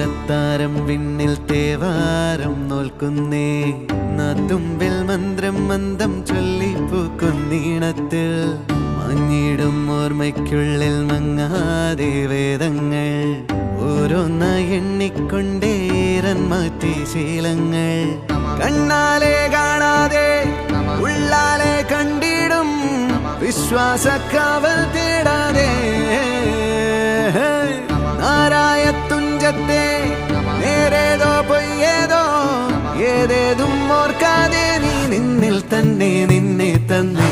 താരത്താരം വിണ്ണിൽ തേവാരം നോൽക്കുന്നേ നാത്തുമ്പിൽ മന്ത്രം മന്ദം ചൊല്ലിപ്പൂക്കുന്നീണത്തിൽ മഞ്ഞിടും ഓർമ്മയ്ക്കുള്ളിൽ മങ്ങാതെ വേദങ്ങൾ ഓരോന്നായി എണ്ണിക്കൊണ്ടേരൻ മാറ്റി ശീലങ്ങൾ കണ്ണാലെ കാണാതെ ഉള്ളാലെ കണ്ടിടും വിശ്വാസക്കാവൽ തേടാതെ നാരായ തുഞ്ചത്തെ നേരേതോ പൊയ്യേതോ ഏതേതും ഓർക്കാതെ നീ നിന്നിൽ തന്നെ നിന്നെ തന്നെ